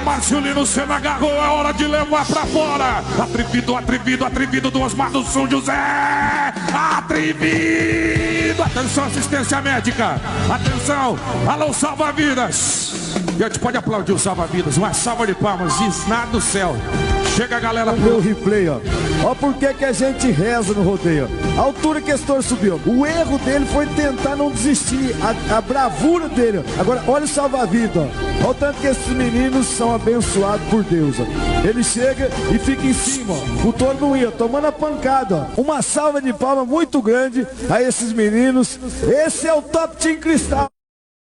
Marcelino Senna agarrou, é hora de levar pra fora. Atrevido do Osmar do São José. Atrevido. Atenção, assistência médica. Atenção, alô, salva-vidas. E a gente pode aplaudir o salva-vidas. Uma salva de palmas, Isná do céu. Chega a galera pro replay, ó. Ó por que a gente reza no rodeio, ó. A altura que esse touro subiu. O erro dele foi tentar não desistir. A bravura dele, ó. Agora, olha o salva-vida, ó. Olha o tanto que esses meninos são abençoados por Deus, ó. Ele chega e fica em cima, ó. O touro não ia, tomando a pancada, ó. Uma salva de palmas muito grande a esses meninos. Esse é o Top Team Cristal.